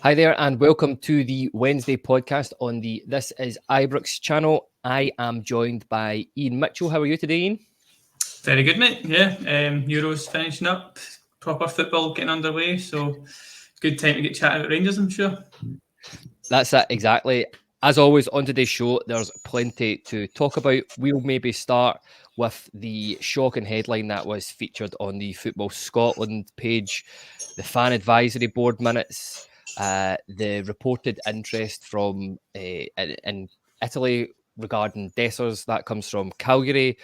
Hi there, and welcome to the Wednesday podcast on the This Is Ibrox channel. I am joined by Iain Mitchell. How are you today, Iain? Very good, mate. Yeah, Euros finishing up, proper football getting underway, so good time to get chatting about Rangers, I'm sure. That's it, exactly. As always, on today's show, there's plenty to talk about. We'll maybe start with the shocking headline that was featured on the Football Scotland page, the fan advisory board minutes, the reported interest from in Italy regarding Dessers. That comes from Cagliari.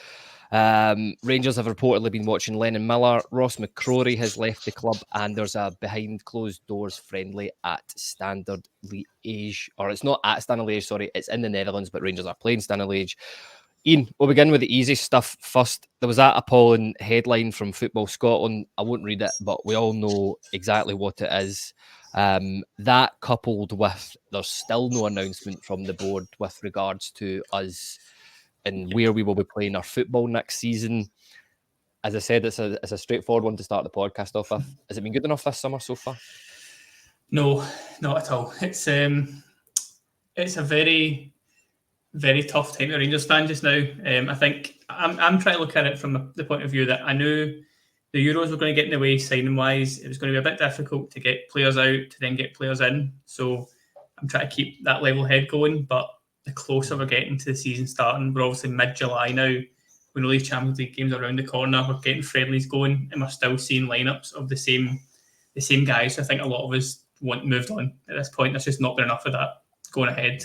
Rangers have reportedly been watching Lennon Miller. Ross McCrorie has left the club, and there's a behind closed doors friendly at Standard Liege, or it's not at Standard Liege, sorry, it's in the Netherlands, but Rangers are playing Standard Liege. Iain, we'll begin with the easy stuff first. There was that appalling headline from Football Scotland. I won't read it, but we all know exactly what it is. That coupled with there's still no announcement from the board with regards to us and where we will be playing our football next season. As I said, it's a straightforward one to start the podcast off with. Has it been good enough this summer so far? No, not at all. It's a very, very tough time to Rangers fan just now. I think I'm trying to look at it from the point of view that I knew the Euros were going to get in the way signing wise. It was going to be a bit difficult to get players out to then get players in. So I'm trying to keep that level head going, but the closer we're getting to the season starting, we're obviously mid-July now. We know these Champions League games are around the corner. We're getting friendlies going, and we're still seeing lineups of the same guys. So I think a lot of us want moved on at this point. There's just not been enough of that going ahead.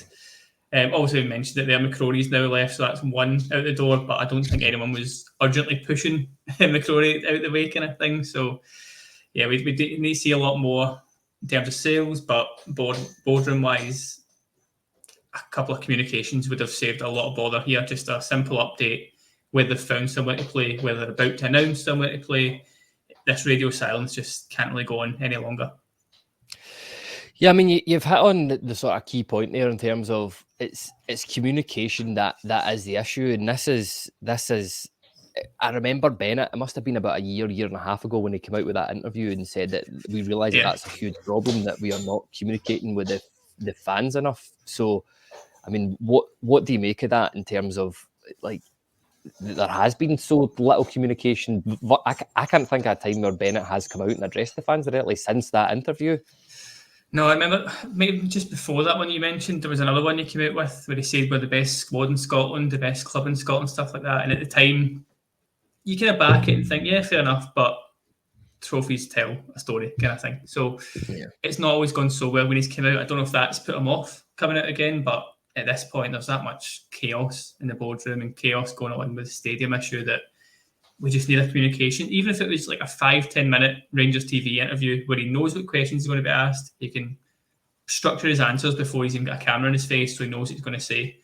Obviously, we mentioned that there McCrorie's now left, so that's one out the door. But I don't think anyone was urgently pushing McCrorie out the way, kind of thing. So yeah, we need to see a lot more in terms of sales, but boardroom wise, a couple of communications would have saved a lot of bother here. Just a simple update, whether they've found somewhere to play, whether they're about to announce somewhere to play. This radio silence just can't really go on any longer. Yeah, I mean, you've hit on the sort of key point there in terms of it's communication that is the issue, and this is. I remember Bennett. It must have been about a year and a half ago when he came out with that interview and said that we realised that that's a huge problem, that we are not communicating with the fans enough. So, I mean, what do you make of that in terms of like? There has been so little communication. I can't think of a time where Bennett has come out and addressed the fans directly since that interview. No, I remember maybe just before that one you mentioned, there was another one you came out with where he said we're the best squad in Scotland, the best club in Scotland, stuff like that. And at the time, you kind of back it and think, yeah, fair enough, but trophies tell a story kind of thing. So It's not always gone so well when he's come out. I don't know if that's put him off coming out again, but at this point, there's that much chaos in the boardroom and chaos going on with the stadium issue that we just need a communication. Even if it was like a 5-10 minute Rangers TV interview where he knows what questions he's going to be asked, he can structure his answers before he's even got a camera in his face so he knows what he's going to say.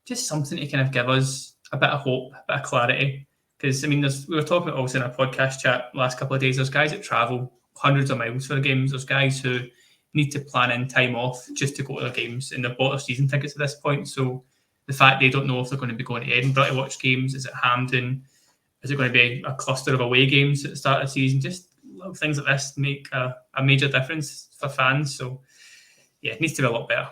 Just something to kind of give us a bit of hope, a bit of clarity. Because, I mean, we were talking also in our podcast chat last couple of days, there's guys that travel hundreds of miles for the games. There's guys who need to plan in time off just to go to their games, and they've bought their season tickets at this point. So the fact they don't know if they're going to be going to Edinburgh to watch games, is it Hampden? Is it going to be a cluster of away games at the start of the season? Just little things like this make a major difference for fans. So, yeah, it needs to be a lot better.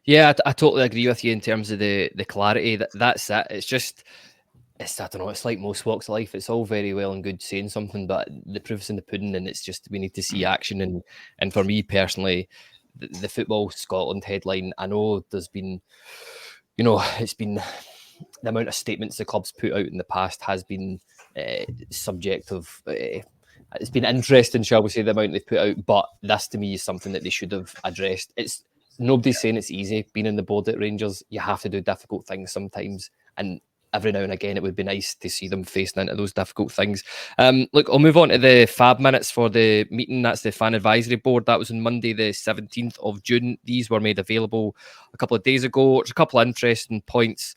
Yeah, I totally agree with you in terms of the clarity. That's it. I don't know, it's like most walks of life. It's all very well and good saying something, but the proof's in the pudding, and it's just we need to see action. And for me personally, the Football Scotland headline, I know there's been, it's been the amount of statements the club's put out in the past has been subject of. It's been interesting, shall we say, the amount they've put out, but this to me is something that they should have addressed. Nobody's saying it's easy being in the board at Rangers. You have to do difficult things sometimes, and every now and again, it would be nice to see them facing into those difficult things. Look, I'll move on to the fab minutes for the meeting. That's the fan advisory board. That was on Monday, the 17th of June. These were made available a couple of days ago. There's a couple of interesting points.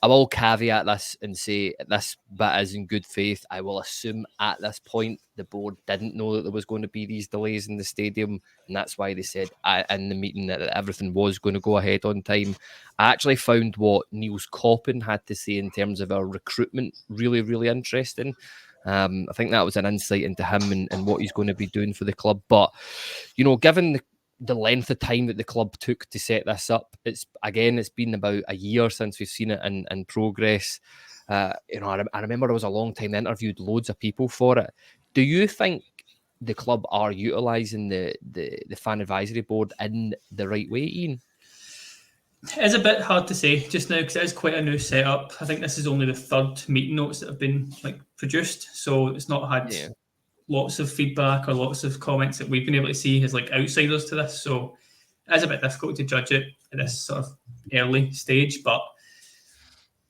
I will caveat this and say this bit is in good faith. I will assume at this point the board didn't know that there was going to be these delays in the stadium, and that's why they said in the meeting that everything was going to go ahead on time. I actually found what Niels Coppin had to say in terms of our recruitment really, really interesting. I think that was an insight into him and what he's going to be doing for the club. But given the length of time that the club took to set this up, it's been about a year since we've seen it in progress. I remember it was a long time. They interviewed loads of people for it. Do you think the club are utilising the fan advisory board in the right way, Iain? It's a bit hard to say just now because it is quite a new setup. I think this is only the third meeting notes that have been produced, so it's not had lots of feedback or lots of comments that we've been able to see as outsiders to this. So it is a bit difficult to judge it at this sort of early stage. But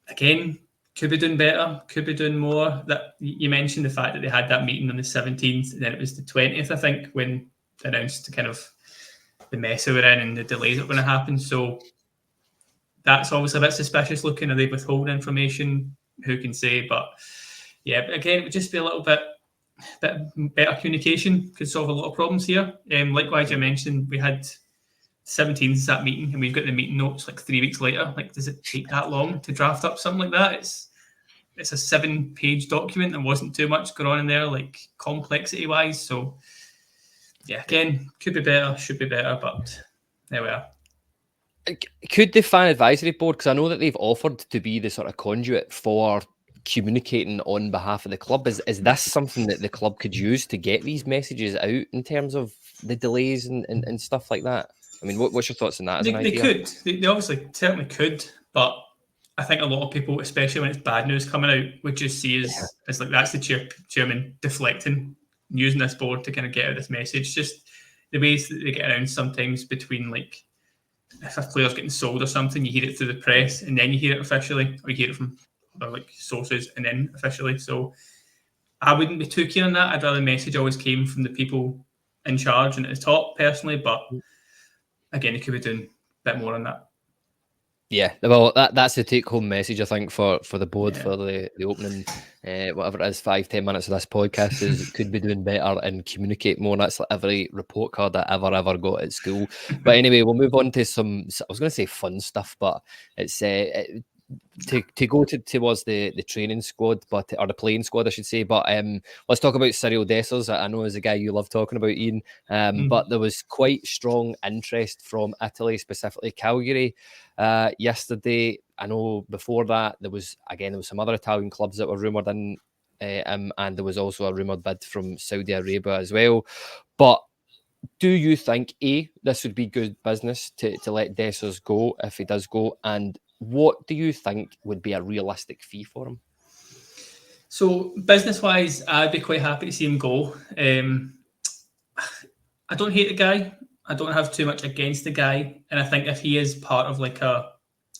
again, could be doing better, could be doing more. That you mentioned the fact that they had that meeting on the 17th, and then it was the 20th, I think, when they announced kind of the mess they were in and the delays that were going to happen. So that's obviously a bit suspicious looking. Are they withholding information? Who can say? But yeah, again, it would just be a little bit better communication could solve a lot of problems here. Likewise, you mentioned we had 17th is that meeting, and we've got the meeting notes 3 weeks later. Does it take that long to draft up something like that? It's a 7-page document. There wasn't too much going on in there, complexity wise. So yeah, again, could be better, should be better, but there we are. Could the fan advisory board, because I know that they've offered to be the sort of conduit for communicating on behalf of the club, is this something that the club could use to get these messages out in terms of the delays and stuff like that? I mean, what's your thoughts on that? They could. They obviously certainly could, but I think a lot of people, especially when it's bad news coming out, would just see as that's the chairman deflecting, using this board to kind of get out this message. Just the ways that they get around sometimes between if a player's getting sold or something, you hear it through the press and then you hear it officially, or you hear it from other sources and then officially. So I wouldn't be too keen on that. I'd rather the message always came from the people in charge and at the top personally, but again, they could be doing a bit more on that. Yeah, well, that's the take-home message, I think, for the board for the opening, whatever it is, 5-10 minutes of this podcast is could be doing better and communicate more. That's every report card I ever got at school. But anyway, we'll move on to some, I was going to say fun stuff, but it's to go towards the training squad, or the playing squad, I should say. But let's talk about Cyriel Dessers. I know as a guy you love talking about, Iain. But there was quite strong interest from Italy, specifically Cagliari, yesterday. I know before that there was some other Italian clubs that were rumoured in, and there was also a rumoured bid from Saudi Arabia as well. But do you think this would be good business to let Dessers go if he does go, and what do you think would be a realistic fee for him? So business-wise, I'd be quite happy to see him go. I don't hate the guy. I don't have too much against the guy. And I think if he is part of a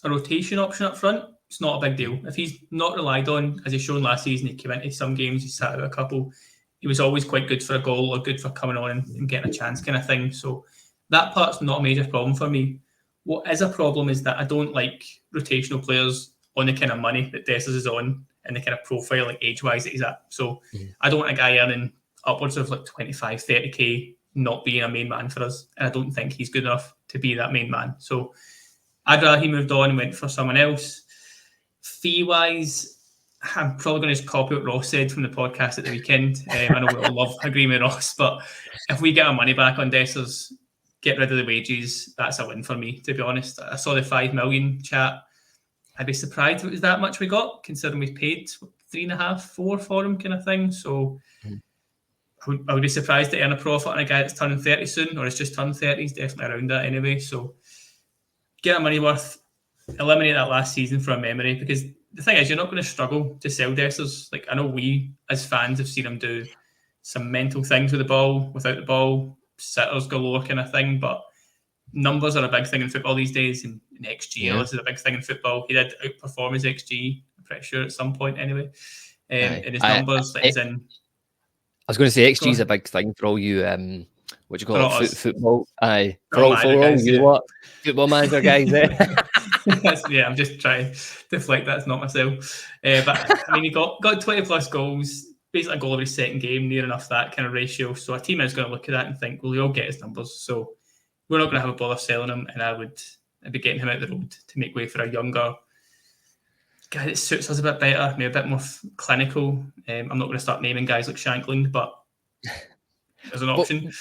rotation option up front, it's not a big deal. If he's not relied on, as he's shown last season, he came into some games, he sat out a couple. He was always quite good for a goal or good for coming on and getting a chance kind of thing. So that part's not a major problem for me. What is a problem is that I don't like rotational players on the kind of money that Dessers is on and the kind of profile, age-wise, that he's at. So I don't want a guy earning upwards of 25, 30k not being a main man for us. And I don't think he's good enough to be that main man. So I'd rather he moved on and went for someone else. Fee-wise, I'm probably going to just copy what Ross said from the podcast at the weekend. I know we all love agreeing with Ross, but if we get our money back on Dessers, get rid of the wages, that's a win for me, to be honest. I saw the 5 million chat. I'd be surprised if it was that much we got, considering we paid 3.5, 4 for him kind of thing. So I would be surprised to earn a profit on a guy that's turning 30 soon, or has just turned 30. He's definitely around that anyway. So get our money worth, eliminate that last season from memory, because the thing is, you're not going to struggle to sell Dessers. I know we, as fans, have seen him do some mental things with the ball, without the ball, sitters galore kind of thing, but numbers are a big thing in football these days, and XG is a big thing in football. He did outperform his XG, I'm pretty sure, at some point anyway. In his numbers, I was going to say XG is a big thing for all you what do you call it? Football. Aye. For all guys, you what? Football manager guys, yeah, I'm just trying to deflect. That's not myself. But I mean, he got 20 plus goals, basically a goal every second game, near enough that kind of ratio. So a team is going to look at that and think, well, he'll get his numbers. So we're not going to have a bother selling him, and I'd be getting him out the road to make way for a younger guy that suits us a bit better, maybe a bit more clinical. I'm not going to start naming guys like Shankland, but there's an option.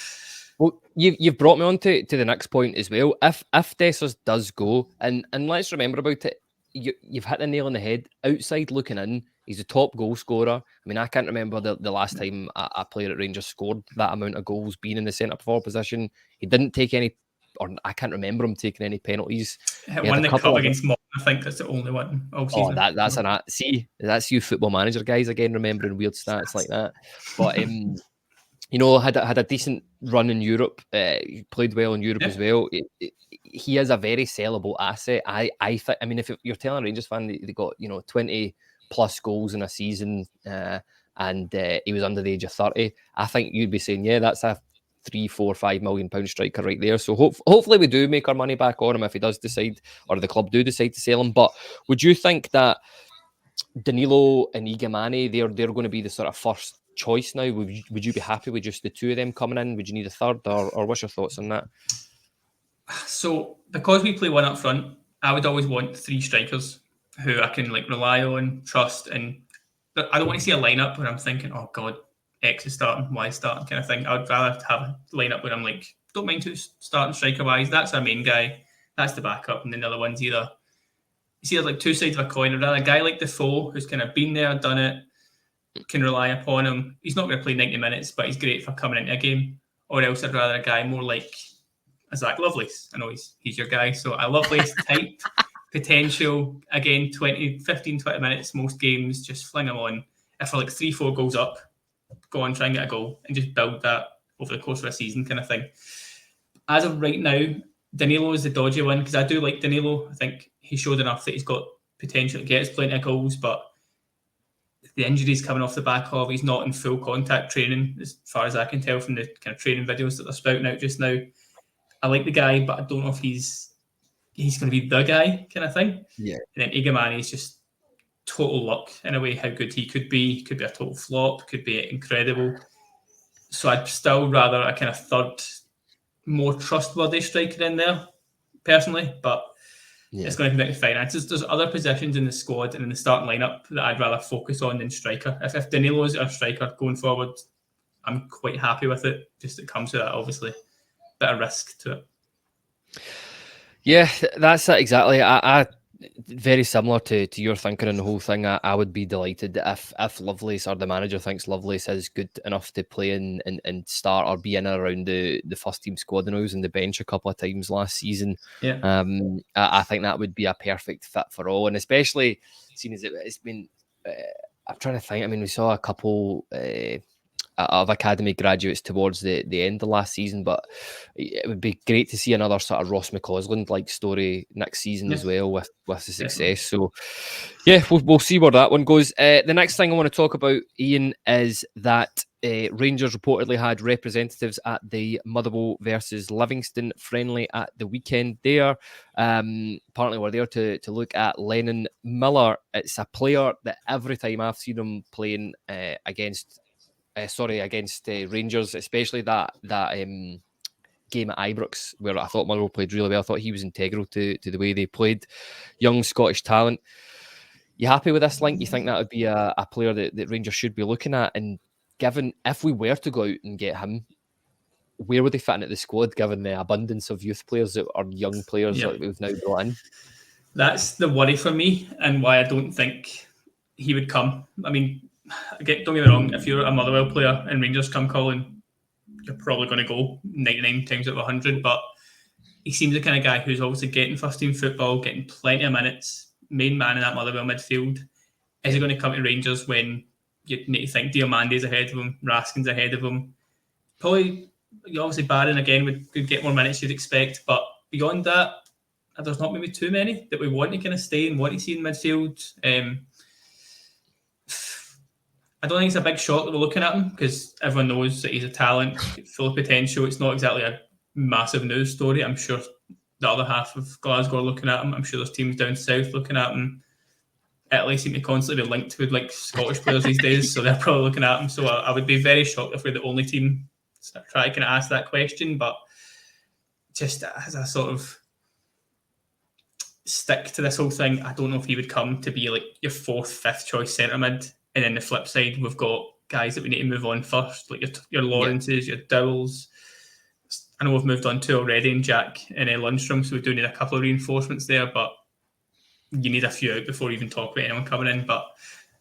Well, you've brought me on to the next point as well. If Dessers does go, and let's remember about it, you've hit the nail on the head. Outside looking in, he's a top goal scorer. I mean, I can't remember the last time a player at Rangers scored that amount of goals being in the centre forward position. He didn't take any, or I can't remember him taking any penalties. He won the cup against Morton. I think that's the only one all season. Oh, that's you Football Manager guys again, remembering weird stats like that. But had a decent run in Europe. He played well in Europe as well. He is a very sellable asset. I think. I mean, if you're telling a Rangers fan they got 20 plus goals in a season, and he was under the age of 30, I think you'd be saying, yeah, that's a 3, 4, 5 million pound striker right there. So hopefully we do make our money back on him if he does decide, or the club do decide to sell him. But would you think that Danilo and Igamani, they're going to be the sort of first choice now? Would you be happy with just the two of them coming in? Would you need a third, or what's your thoughts on that? So because we play one up front, I would always want 3 strikers who I can rely on, trust, and I don't want to see a lineup where I'm thinking, oh God, X is starting, Y is starting kind of thing. I'd rather have a lineup where I'm like, don't mind who's starting striker wise. That's our main guy. That's the backup, and then the other one's either like two sides of a coin. I'd rather a guy like Defoe who's kind of been there, done it, can rely upon him. He's not going to play 90 minutes, but he's great for coming into a game. Or else I'd rather a guy more like a Zach Lovelace. I know he's your guy. So a Lovelace type potential, again, 15, 20 minutes most games, just fling him on. If we're 3-4 goals up, go on, try and get a goal and just build that over the course of a season kind of thing. As of right now, Danilo is the dodgy one because I do like Danilo. I think he showed enough that he's got potential to get us plenty of goals, but the injuries coming off the back of, he's not in full contact training as far as I can tell from the kind of training videos that they're spouting out just now. I like the guy, but I don't know if he's going to be the guy kind of thing. Yeah. And then Igamani is just total luck in a way, how good he could be. Could be a total flop, could be incredible. So I'd still rather a kind of third, more trustworthy striker in there, personally, but it's going to come down to finances. There's other positions in the squad and in the starting lineup that I'd rather focus on than striker. If Danilo is our striker going forward, I'm quite happy with it. Just it comes with that, obviously, bit of risk to it. Yeah, that's it exactly. I very similar to your thinking on the whole thing. I would be delighted if Lovelace or the manager thinks Lovelace is good enough to play and start or be in and around the first team squad. And I was on the bench a couple of times last season. Yeah. I think that would be a perfect fit for all, and especially seeing as it's been. I'm trying to think. I mean, we saw a couple of academy graduates towards the end of last season, but it would be great to see another sort of Ross McCausland like story next season as well with the success. So yeah, we'll see where that one goes. The next thing I want to talk about, Iain, is that Rangers reportedly had representatives at the Motherwell versus Livingston friendly at the weekend there. Apparently we're there to look at Lennon Miller. It's a player that every time I've seen him playing against Rangers, especially that game at Ibrox, where I thought Motherwell played really well. I thought he was integral to the way they played. Young Scottish talent. You happy with this link? You think that would be a player that Rangers should be looking at? And given, if we were to go out and get him, where would they fit into the squad, given the abundance of youth players that are young players that we've now brought in? That's the worry for me, and why I don't think he would come. I mean, don't get me wrong, if you're a Motherwell player and Rangers come calling, you're probably going to go 99 times out of 100, but he seems the kind of guy who's obviously getting first team football, getting plenty of minutes, main man in that Motherwell midfield. Is he going to come to Rangers when you need to think Diamandi's ahead of him, Raskin's ahead of him? Probably, obviously Barron again could get more minutes you'd expect, but beyond that, there's not maybe too many that we want to kind of stay and want to see in midfield. I don't think it's a big shock that we're looking at him because everyone knows that he's a talent, full of potential. It's not exactly a massive news story. I'm sure the other half of Glasgow are looking at him. I'm sure there's teams down south looking at him. Italy seem to constantly be linked with Scottish players these days, so they're probably looking at him. So I would be very shocked if we're the only team to try to ask that question. But just as a sort of stick to this whole thing, I don't know if he would come to be your 4th, 5th choice centre mid. And then the flip side, we've got guys that we need to move on first, like your Lawrences, your Dowells. I know we've moved on to already in Jack and Lundstrom, so we do need a couple of reinforcements there, but you need a few out before you even talk about anyone coming in. But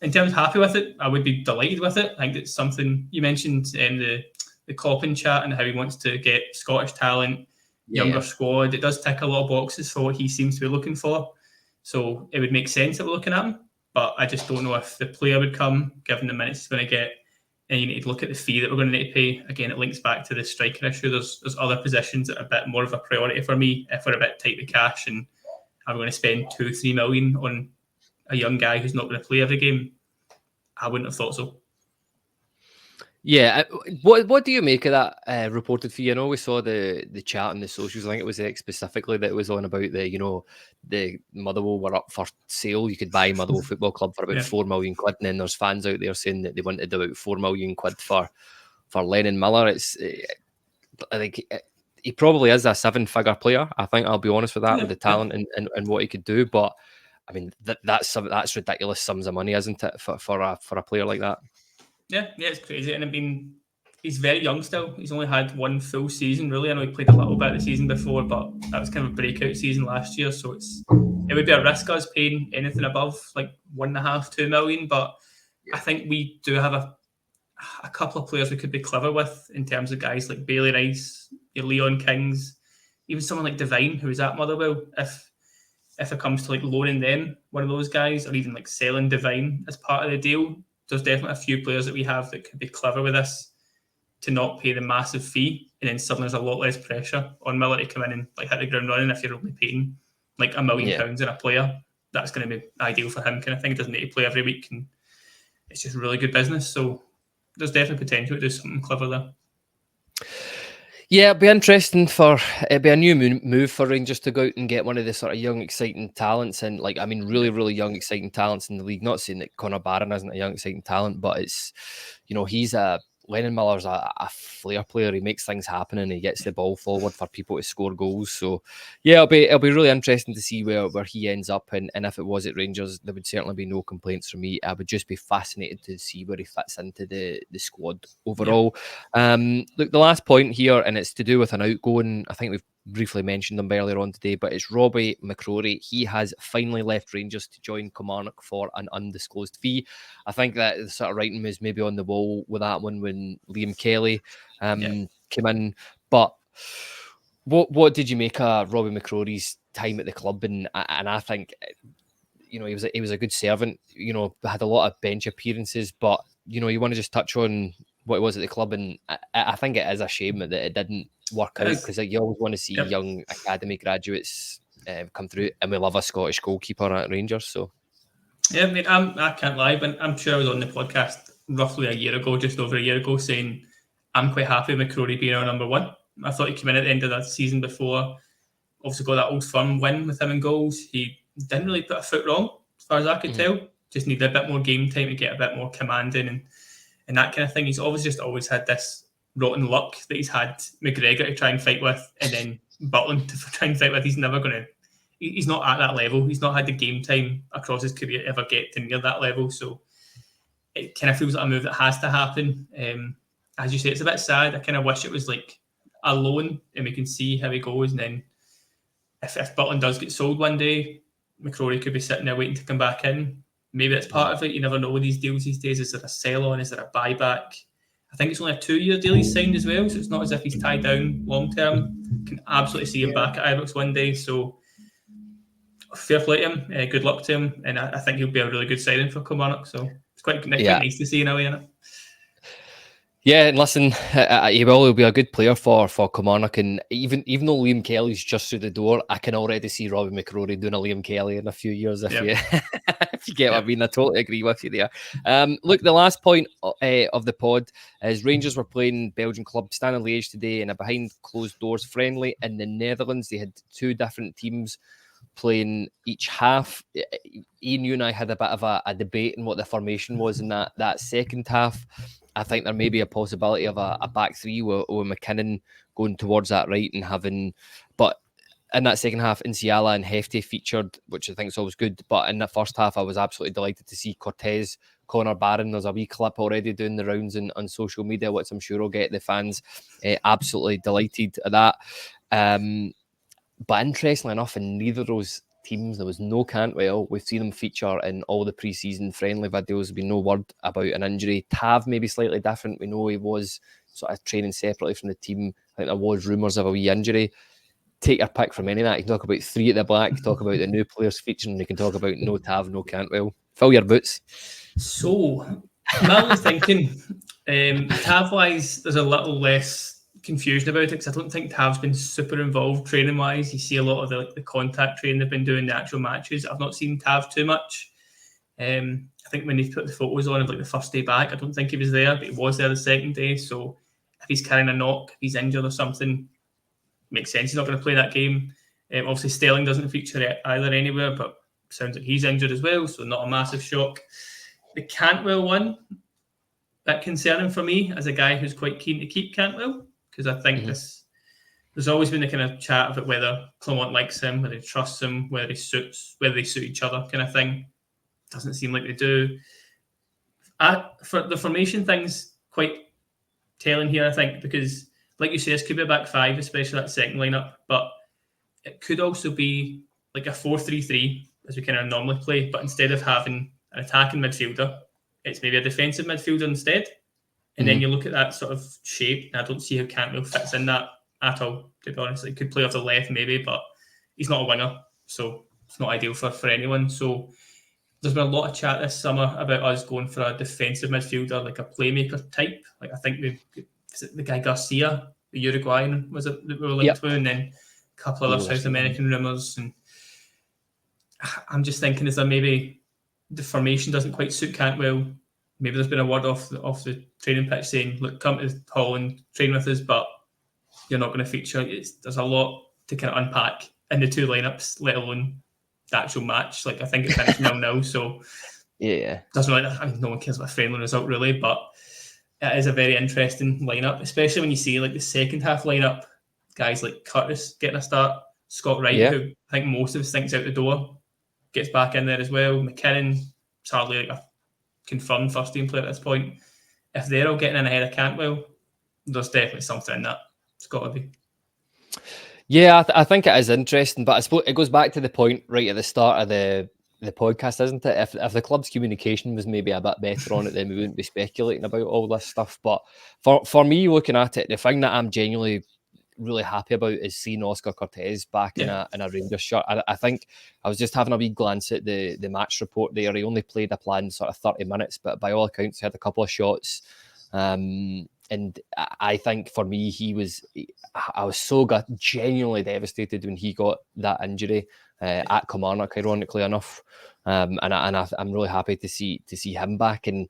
in terms of happy with it, I would be delighted with it. I think it's something you mentioned in the Coppin chat and how he wants to get Scottish talent, younger squad. It does tick a lot of boxes for what he seems to be looking for. So it would make sense that we're looking at him, but I just don't know if the player would come, given the minutes he's going to get. And you need to look at the fee that we're going to need to pay. Again, it links back to the striker issue. There's other positions that are a bit more of a priority for me if we're a bit tight with cash and I'm going to spend 2-3 million on a young guy who's not going to play every game. I wouldn't have thought so. Yeah, what do you make of that reported fee? I know we saw the chat on the socials. I think it was X specifically that was on about the Motherwell were up for sale. You could buy Motherwell Football Club for about 4 million quid, and then there's fans out there saying that they wanted about 4 million quid for Lenin Miller. I think he probably is a 7-figure player. I think I'll be honest with that, with the talent and what he could do. But I mean that's ridiculous sums of money, isn't it, for a player like that? Yeah, it's crazy. And I mean, he's very young still. He's only had one full season, really. I know he played a little bit the season before, but that was kind of a breakout season last year. So it would be a risk us paying anything above like 1.5-2 million. But I think we do have a couple of players we could be clever with in terms of guys like Bailey Rice, your Leon Kings, even someone like Devine, who is at Motherwell. If it comes to like loaning them, one of those guys, or even like selling Devine as part of the deal, there's definitely a few players that we have that could be clever with this to not pay the massive fee, and then suddenly there's a lot less pressure on Miller to come in and like hit the ground running. If you're only paying like £1 million in a player, that's going to be ideal for him kind of thing. He doesn't need to play every week, and it's just really good business. So there's definitely potential to do something clever there. Yeah, it'd be interesting it'd be a new move for Rangers to go out and get one of the sort of young, exciting talents, and like, I mean, really, really young, exciting talents in the league. Not saying that Connor Barron isn't a young, exciting talent, but it's, Lenin Miller's a flair player. He makes things happen and he gets the ball forward for people to score goals. So yeah, it'll be really interesting to see where he ends up, and if it was at Rangers, there would certainly be no complaints from me. I would just be fascinated to see where he fits into the squad overall. Look, the last point here, and it's to do with an outgoing, I think we've briefly mentioned them earlier on today, but it's Robbie McCrorie. He has finally left Rangers to join Kilmarnock for an undisclosed fee. I think that the sort of writing was maybe on the wall with that one when Liam Kelly came in. But what did you make of Robbie McCrorie's time at the club? And I think, he was a good servant. Had a lot of bench appearances, but you want to just touch on what it was at the club, and I think it is a shame that it didn't work out, because you always want to see young academy graduates come through, and we love a Scottish goalkeeper at Rangers. So yeah, mate, I can't lie, but I'm sure I was on the podcast roughly just over a year ago, saying I'm quite happy with McCrorie being our number one. I thought he came in at the end of that season before, obviously got that Old Firm win with him in goals. He didn't really put a foot wrong, as far as I could tell. Just needed a bit more game time to get a bit more commanding and that kind of thing. He's always had this rotten luck that he's had McGregor to try and fight with, and then Butland to try and fight with. He's not at that level. He's not had the game time across his career to ever get to near that level. So it kind of feels like a move that has to happen. As you say, it's a bit sad. I kind of wish it was like a loan and we can see how he goes. And then if Butland does get sold one day, McCrorie could be sitting there waiting to come back in. Maybe that's part of it. You never know with these deals these days. Is there a sell-on? Is there a buyback? I think it's only a 2-year deal he's signed as well, so it's not as if he's tied down long-term. Can absolutely see him back at Ibrox one day. So fair play to him. Good luck to him. And I think he'll be a really good signing for Kilmarnock. So it's quite nice to see in a way, isn't it? Yeah, and listen, he'll be a good player for Kilmarnock, and even though Liam Kelly's just through the door, I can already see Robbie McCrorie doing a Liam Kelly in a few years if you get what I mean. I totally agree with you there. Look, the last point of the pod is Rangers were playing Belgian club Standard Liege today in a behind closed doors friendly in the Netherlands. They had two different teams playing each half. Iain, you and I had a bit of a debate on what the formation was in that second half. I think there may be a possibility of a back three with McKinnon going towards that right and having, but in that second half, Inciala and Hefty featured, which I think is always good. But in that first half, I was absolutely delighted to see Cortez Connor Barron. There's a wee clip already doing the rounds on social media, which I'm sure will get the fans absolutely delighted at that. But interestingly enough, in neither of those teams, there was no Cantwell. We've seen him feature in all the pre-season friendly videos. There's been no word about an injury. Tav maybe slightly different. We know he was sort of training separately from the team. I think there was rumours of a wee injury. Take your pick from any of that. You can talk about 3 at the black, talk about the new players featuring, you can talk about no Tav, no Cantwell. Fill your boots. So, my only thinking, Tav-wise, there's a little less confusion about it because I don't think Tav's been super involved training-wise. You see a lot of the contact training they've been doing, the actual matches. I've not seen Tav too much. I think when they put the photos on of the first day back, I don't think he was there, but he was there the second day. So if he's carrying a knock, if he's injured or something, makes sense. He's not going to play that game. Obviously, Sterling doesn't feature either anywhere, but sounds like he's injured as well, so not a massive shock. The Cantwell one, that concerning for me as a guy who's quite keen to keep Cantwell, because I think there's always been a kind of chat about whether Clermont likes him, whether he trusts him, whether they suit each other kind of thing. Doesn't seem like they do. For the formation thing's quite telling here, I think, because like you say, this could be a back 5, especially that second lineup, but it could also be like a 4-3-3 as we kind of normally play, but instead of having an attacking midfielder, it's maybe a defensive midfielder instead. And then you look at that sort of shape, and I don't see how Cantwell fits in that at all, to be honest. He could play off the left maybe, but he's not a winger, so it's not ideal for anyone. So there's been a lot of chat this summer about us going for a defensive midfielder, like a playmaker type. Like I think the guy Garcia, the Uruguayan, was it that we were linked to, and then a couple other South American rumours. And I'm just thinking, is there maybe the formation doesn't quite suit Cantwell? Maybe there's been a word off the training pitch saying, look, come to Holland, train with us, but you're not going to feature. There's a lot to kind of unpack in the 2 lineups, let alone the actual match. Like I think it finished 0-0, so doesn't really. I mean, no one cares about a friendly result really, but it is a very interesting lineup, especially when you see like the second half lineup, guys like Curtis getting a start, Scott Wright, who I think most of us think's out the door, gets back in there as well. McKinnon, it's hardly like a confirmed first team player at this point. If they're all getting in ahead of Cantwell, there's definitely something in that. It's got to be. Yeah, I think it is interesting, but I suppose it goes back to the point right at the start of the podcast, isn't it? If the club's communication was maybe a bit better on it, then we wouldn't be speculating about all this stuff. But for me, looking at it, the thing that I'm genuinely really happy about is seeing Oscar Cortez back in a Rangers shirt. I think I was just having a wee glance at the match report there. He only played a planned sort of 30 minutes, but by all accounts, he had a couple of shots. And I think for me, I was so genuinely devastated when he got that injury at Kilmarnock, ironically enough. And I'm really happy to see him back. And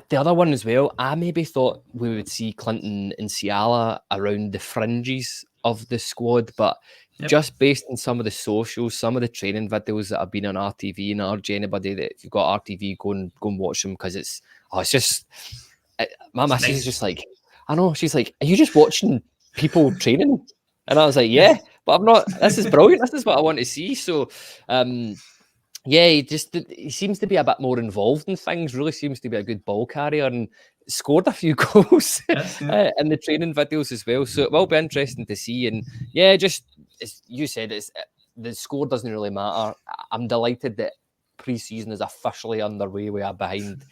the other one as well, I maybe thought we would see Clinton and Ciala around the fringes of the squad, but just based on some of the socials, some of the training videos that have been on RTV, and urge anybody that if you've got RTV, go and watch them, because it's just my missus is just like, I know, she's like, are you just watching people training? And I was like, yeah, but I'm not. This is brilliant. This is what I want to see. So he seems to be a bit more involved in things, really seems to be a good ball carrier, and scored a few goals in the training videos as well. So it will be interesting to see. And just as you said, the score doesn't really matter. I'm delighted that pre-season is officially underway with a behind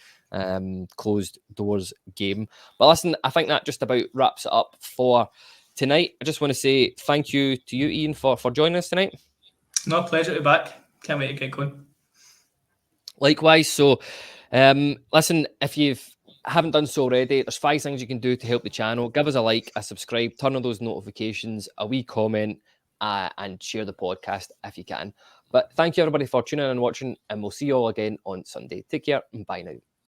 closed doors game. But listen, I think that just about wraps it up for tonight. I just want to say thank you to you, Iain, for joining us tonight. No, pleasure to be back. Can't wait to get going. Likewise. So listen, if you haven't done so already, there's 5 things you can do to help the channel. Give us a like, a subscribe, turn on those notifications, a wee comment, and share the podcast if you can. But thank you everybody for tuning in and watching, and we'll see you all again on Sunday. Take care and bye now.